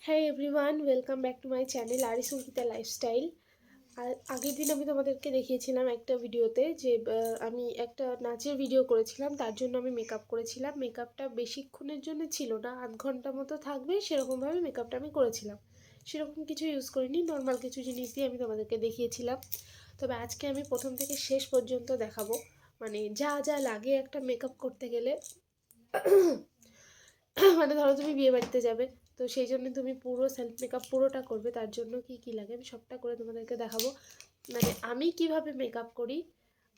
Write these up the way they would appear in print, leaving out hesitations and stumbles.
হ্যাঁ everyone, welcome back to my channel আরিস Ankita lifestyle. আর আগের দিন আমি তোমাদেরকে দেখিয়েছিলাম একটা ভিডিওতে যে আমি একটা নাচের ভিডিও করেছিলাম, তার জন্য আমি মেকআপ করেছিলাম। মেকআপটা বেশিক্ষণের জন্য ছিল না, আধ ঘন্টা মতো থাকবে সেরকমভাবে মেকআপটা আমি করেছিলাম। সেরকম কিছু ইউজ করিনি, নর্মাল কিছু জিনিস দিয়ে আমি তোমাদেরকে দেখিয়েছিলাম। তবে আজকে আমি প্রথম থেকে শেষ পর্যন্ত দেখাবো, মানে যা যা লাগে একটা মেকআপ করতে গেলে। মানে ধরো তুমি বিয়ে বাড়িতে যাবে, তো সেই জন্য তুমি পুরো সেলফ মেকআপ পুরোটা করবে, তার জন্য কি কি লাগে আমি সবটা করে তোমাদেরকে দেখাবো। মানে আমি কিভাবে মেকআপ করি,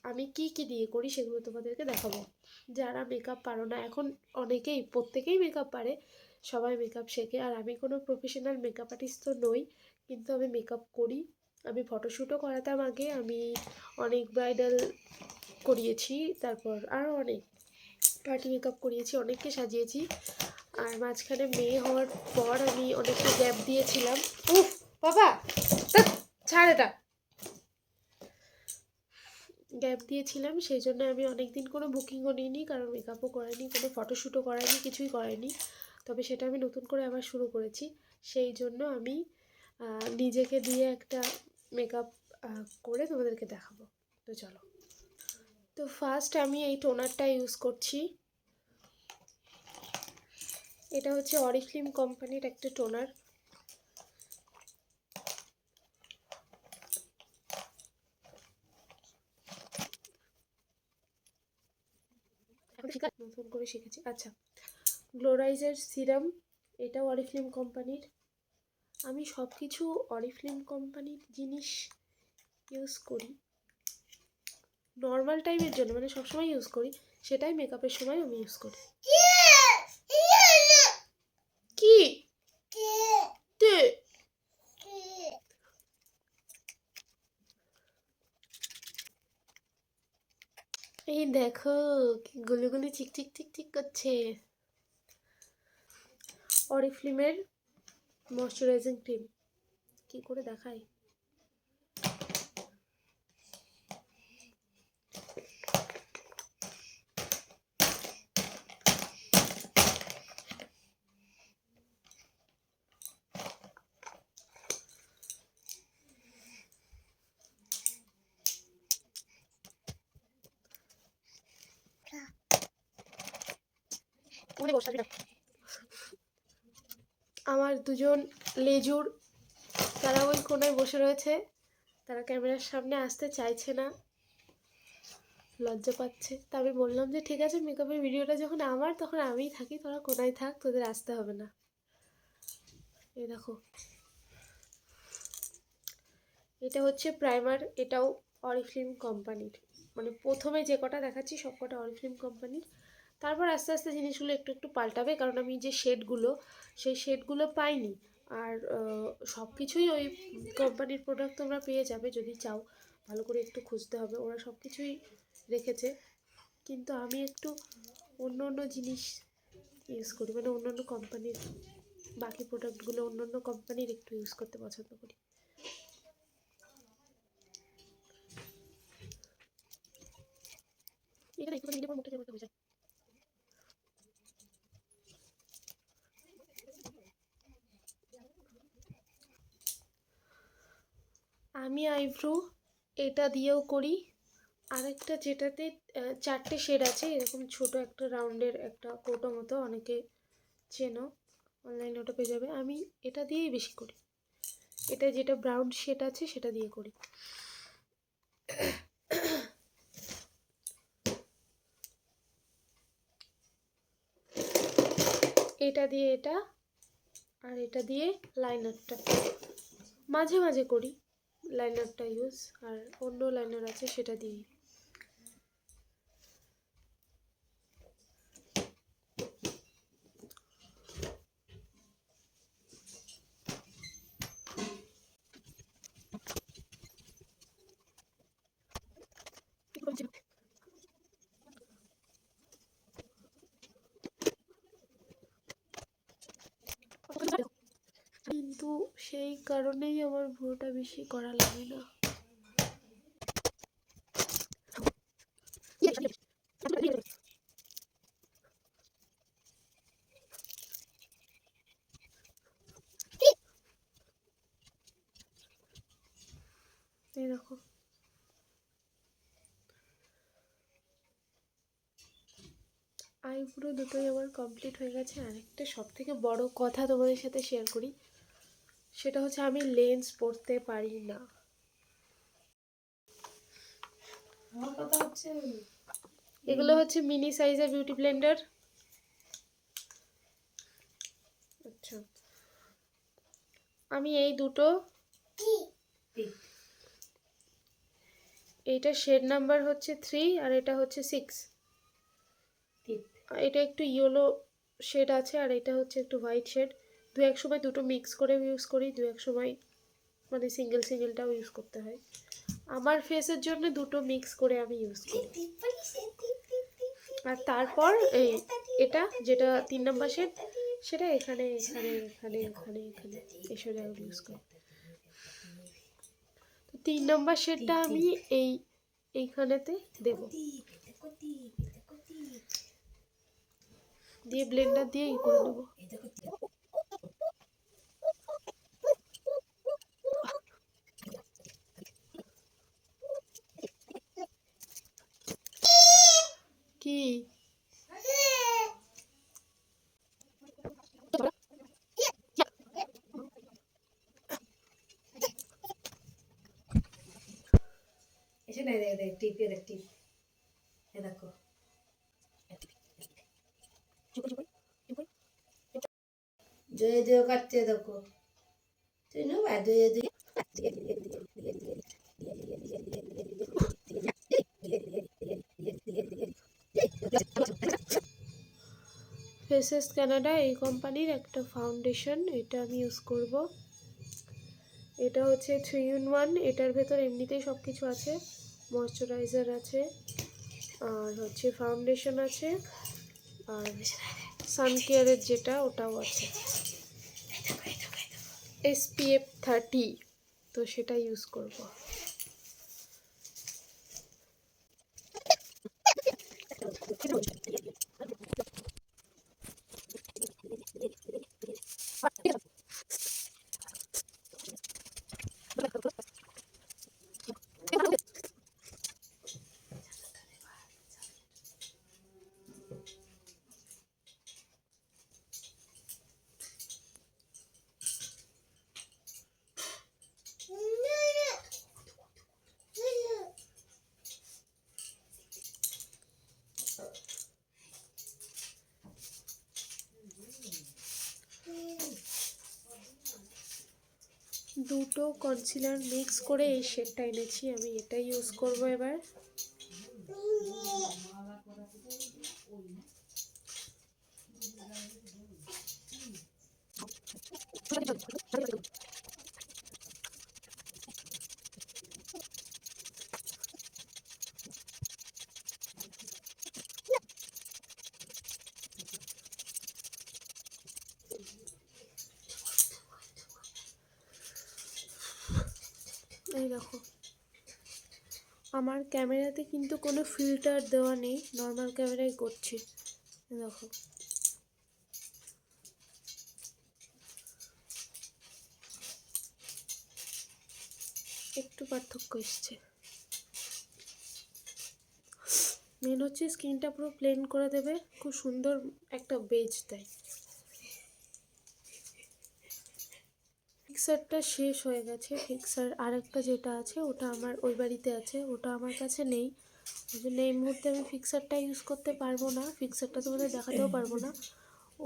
আমি কি কি দিয়ে করি সেগুলো তোমাদেরকে দেখাবো। যারা মেকআপ পারো না, এখন অনেকেই প্রত্যেকেই মেকআপ পারে, সবাই মেকআপ শেখে। আর আমি কোনো প্রফেশনাল মেকআপ আর্টিস্ট তো নই, কিন্তু আমি মেকআপ করি। আমি ফটোশ্যুটও করাতাম আগে, আমি অনেক ব্রাইডাল করিয়েছি, তারপর আরও অনেক পার্টি মেকআপ করিয়েছি, অনেককে সাজিয়েছি। আর মাঝখানে মেয়ে হওয়ার পর আমি অনেকটা গ্যাপ দিয়েছিলাম। উফ বাবা, ছাড় এটা। গ্যাপ দিয়েছিলাম, সেই জন্য আমি অনেক দিন কোনো বুকিংও নিইনি, কারণ মেকআপও করাইনি, কোনো ফটোশ্যুটও করাইনি, কিছুই করাইনি। তবে সেটা আমি নতুন করে আবার শুরু করেছি, সেই জন্য আমি নিজেকে দিয়ে একটা মেকআপ করে তোমাদেরকে দেখাবো। তো চলো। তো ফার্স্ট আমি এই টোনারটা ইউজ করছি। এটা হচ্ছে অরিফ্লেম কোম্পানির একটা টোনার। নতুন করে শিখেছি। আচ্ছা, গ্লোরাইজের সিরাম, এটাও অরিফ্লেম কোম্পানির। আমি সব কিছু অরিফ্লেম কোম্পানির জিনিস ইউজ করি নর্মাল টাইমের জন্য, মানে সবসময় ইউজ করি, সেটাই মেকআপের সময় আমি ইউজ করি। কি এই দেখো কি গুলি চিক চিক চিক চিক করছে। অরিফ্লেমের ময়শ্চারাইজিং ক্রিম, কি করে দেখাই। আমার দুজন লেজুর, তারা ওই কোনায় বসে রয়েছে, তারা ক্যামেরার সামনে আসতে চাইছে না, লজ্জা পাচ্ছে। তা আমি বললাম যে ঠিক আছে, মেকআপের ভিডিওটা যখন আমার, তখন আমিই থাকি, তোরা কোনায় থাক, তোদের আসতে হবে না। এই দেখো, এটা হচ্ছে প্রাইমার, এটাও অরিফ্লেম কোম্পানির। মানে প্রথমে যে কটা দেখাচ্ছি সব কটা অরিফ্লেম কোম্পানির। তারপর আস্তে আস্তে জিনিসগুলো একটু একটু পাল্টাবে, কারণ আমি যে শেডগুলো, সেই শেডগুলো পাইনি। আর সব কিছুই ওই কোম্পানির প্রোডাক্ট তোমরা পেয়ে যাবে, যদি চাও ভালো করে একটু খুঁজতে হবে, ওরা সব কিছুই রেখেছে। কিন্তু আমি একটু অন্য অন্য জিনিস ইউজ করি, মানে অন্য অন্য কোম্পানির বাকি প্রোডাক্টগুলো অন্য অন্য কোম্পানির একটু ইউজ করতে পছন্দ করি। এখানে একটু দিলে মুখটা কেমন হয়ে যায়। আমি আইব্রো এটা দিয়েও করি। আরেকটা যেটাতে চারটে শেড আছে, এরকম ছোট একটা রাউন্ডের একটা কৌটো মতো, অনেকে চেনো, অনলাইনে ওটা পেয়ে যাবে। আমি এটা দিয়েই বেশি করি, এটা যেটা ব্রাউন শেড আছে সেটা দিয়ে করি। এটা দিয়ে এটা, আর এটা দিয়ে লাইনারটা মাঝে মাঝে করি, লাইনারটা ইউজ, আর অন্য লাইনার আছে সেটা দিয়েই। কিন্তু সেই কারণেই আমার ভুঁড়োটা বেশি করা লাগে না। এই দেখো, আইব্রো দুটোই আমার কমপ্লিট হয়ে গেছে। আর একটা সব থেকে বড় কথা তোমাদের সাথে শেয়ার করি, সেটা হচ্ছে আমি লেন্স পরতে পারি না। আমার কথা হচ্ছে এগুলো হচ্ছে মিনি সাইজের বিউটি ব্লেন্ডার। আচ্ছা, আমি এই দুটো, এইটা শেড নাম্বার হচ্ছে 3 আর এটা হচ্ছে 6। এটা একটু ইয়েলো শেড আছে আর এটা হচ্ছে একটু হোয়াইট শেড। দু এক সময় দুটো মিক্স করে ইউজ করি, দু এক সময় মানে সিঙ্গেল সিঙ্গেলটাও ইউজ করতে হয়। আমার ফেসের জন্য দুটো মিক্স করে আমি ইউজ করি। আর তারপর এই এটা যেটা 3 নাম্বার শেড, সেটা এখানে এখানে এখানে এখানে এখানে এসব জায়গায় ইউজ করি। তো 3 নাম্বার শেডটা আমি এইখানেতে দেব, দিয়ে ব্লেন্ডার দিয়ে ই করে নেবো। কি এসে না, দেখ টিপ, দেখ টিপ, এ দেখো জয় জয় কাটছে দেখো, তুই না জয় জয় ফেসেস কানাডা এই কোম্পানির একটা ফাউন্ডেশন, এটা আমি ইউজ করব। এটা হচ্ছে 3 in 1। এটার ভেতর এমনিতেই সব কিছু আছে, ময়শ্চারাইজার আছে, আর হচ্ছে ফাউন্ডেশন আছে, আর সানকেয়ারের যেটা ওটাও আছে, SPF 30, তো সেটা ইউজ করব। দুটো কনসিলার মিক্স করে এই শেডটা এনেছি, আমি এটাই ইউজ করব এবার। এই দেখো, আমার ক্যামেরাতে কিন্তু কোনো ফিল্টার দেওয়া নেই, নর্মাল ক্যামেরায় করছি। দেখো, একটু পার্থক্য এসছে। মেন হচ্ছে স্কিনটা পুরো প্লেন করে দেবে, খুব সুন্দর একটা বেজ দেয়। ফিক্সারটা শেষ হয়ে গেছে, ফিক্সার আরেকটা যেটা আছে ওটা আমার ওই বাড়িতে আছে, ওটা আমার কাছে নেই, ওই জন্য এই মুহূর্তে আমি ফিক্সারটা ইউজ করতে পারবো না, ফিক্সারটা তোমাদের দেখাতেও পারবো না,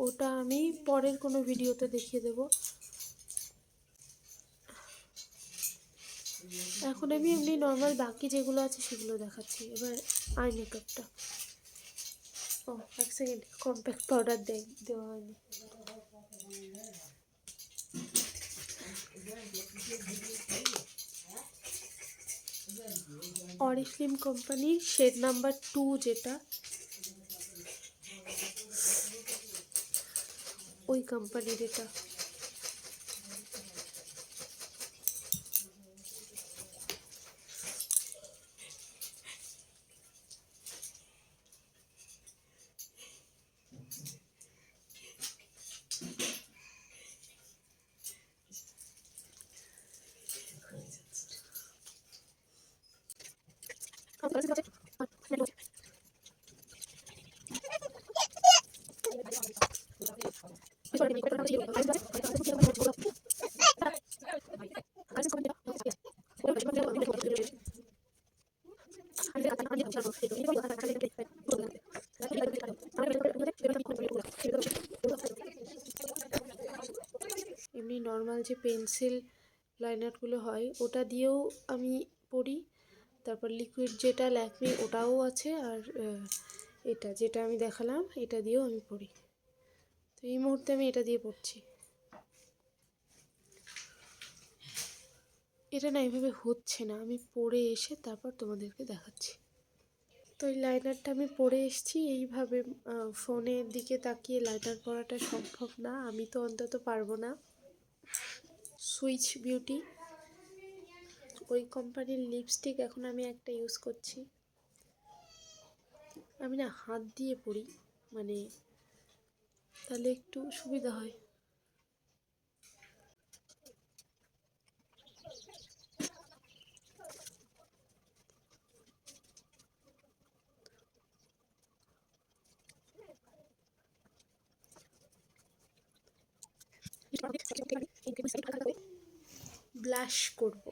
ওটা আমি পরের কোনো ভিডিওতে দেখিয়ে দেবো। এখন আমি এমনি নর্মাল বাকি যেগুলো আছে সেগুলো দেখাচ্ছি। এবার আই মেকআপটা, ও এক সেকেন্ড, কম্প্যাক্ট পাউডার দেওয়া হয়নি। অরিফ্লেম কোম্পানির শেড নাম্বার 2 যেটা, ওই কোম্পানির এটা। এমনি নর্মাল যে পেন্সিল লাইনারগুলো হয় ওটা দিয়েও আমি পড়ি, তারপর লিকুইড যেটা ল্যাকমে ওটাও আছে, আর এটা যেটা আমি দেখালাম এটা দিয়েও আমি পড়ি। তো এই মুহূর্তে আমি এটা দিয়ে পড়ছি। এটা না এইভাবে হচ্ছে না, আমি পড়ে এসে তারপর তোমাদেরকে দেখাচ্ছি। তো এই লাইনারটা আমি পরে এসেছি। এইভাবে ফোনের দিকে তাকিয়ে লাইনার পরাটা সম্ভব না, আমি তো অন্তত পারবো না। সুইচ বিউটি ওই কোম্পানির লিপস্টিক এখন আমি একটা ইউজ করছি। আমি না হাত দিয়ে পরি, মানে তাহলে একটু সুবিধা হয়। ব্লাশ করব,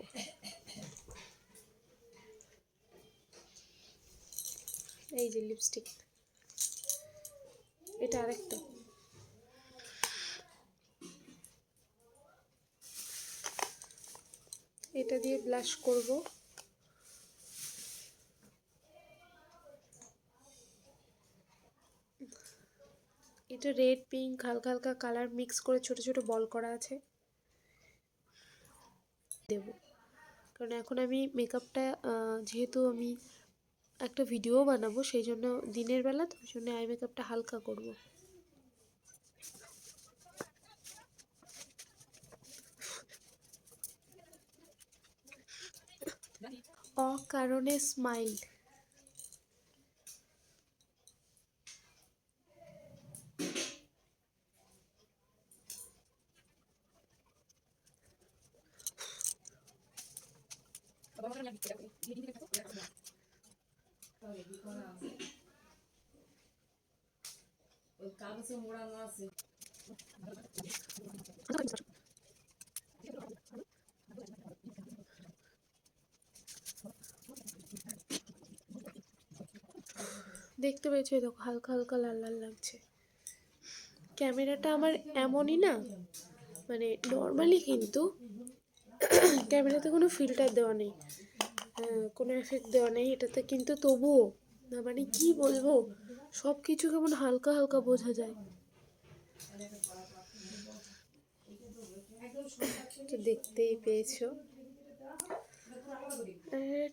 এই যে লিপস্টিক, এটা আরেকটা। এটা দিয়ে ব্লাশ করব। এটা রেড পিঙ্ক হালকা হালকা কালার মিক্স করে ছোট ছোট বল করা আছে, দেব। কারণ এখন আমি মেকআপটা যেহেতু আমি একটা ভিডিও বানাবো সেই জন্য দিনের বেলা, তো ওই জন্য আই মেকআপটা হালকা করব। অকারণে স্মাইল। দেখতে পেয়েছো, দেখো হালকা হালকা লাল লাল লাগছে। ক্যামেরাটা আমার এমনই না, মানে নর্মালি, কিন্তু ক্যামেরাতে কোনো ফিল্টার দেওয়া নেই, কোনো এফেক্ট দেওয়া নেই এটাতে, কিন্তু তবুও না, মানে কি বলবো, সব কিছু কেমন হালকা হালকা বোঝা যায়। তো দেখতেই পেয়েছো,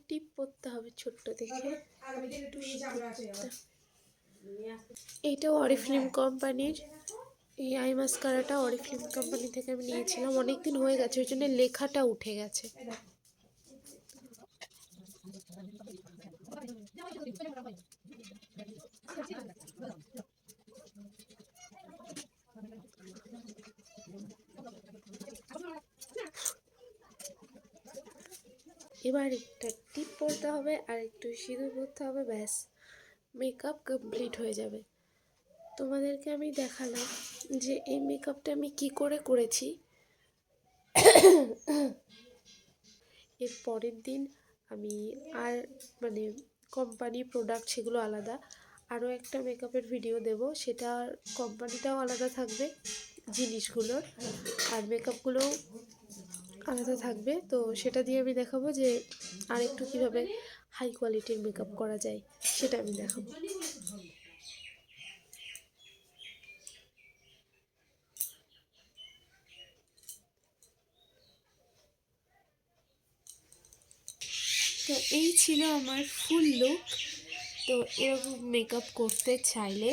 টিপ পরতে হবে ছোট্ট দেখে। এইটাও অরিফ্লেম কোম্পানির, এই আই মাস্কারাটা অরিফ্লেম কোম্পানি থেকে আমি নিয়েছিলাম, অনেক দিন হয়ে গেছে ওই জন্য লেখাটা উঠে গেছে। এবার একটা টিপ পরতে হবে আর একটু সিঁদুর পরতে হবে, ব্যাস মেকআপ কমপ্লিট হয়ে যাবে। তোমাদেরকে আমি দেখালাম যে এই মেকআপটা আমি কি করে করেছি। এর পরের দিন আমি আর মানে কোম্পানি প্রোডাক্ট সেগুলো আলাদা আরও একটা মেকআপের ভিডিও দেব, সেটার কোম্পানিটাও আলাদা থাকবে জিনিসগুলোর, আর মেকআপগুলোও আলাদা থাকবে। তো সেটা দিয়ে আমি দেখাবো যে আর একটু কীভাবে হাই কোয়ালিটির মেকআপ করা যায় সেটা আমি দেখাবো। তো এই ছিল আমার ফুল লুক। তো এরকম মেকআপ করতে চাইলে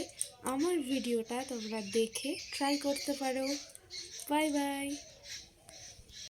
আমার ভিডিওটা তোমরা দেখে ট্রাই করতে পারো। Bye bye.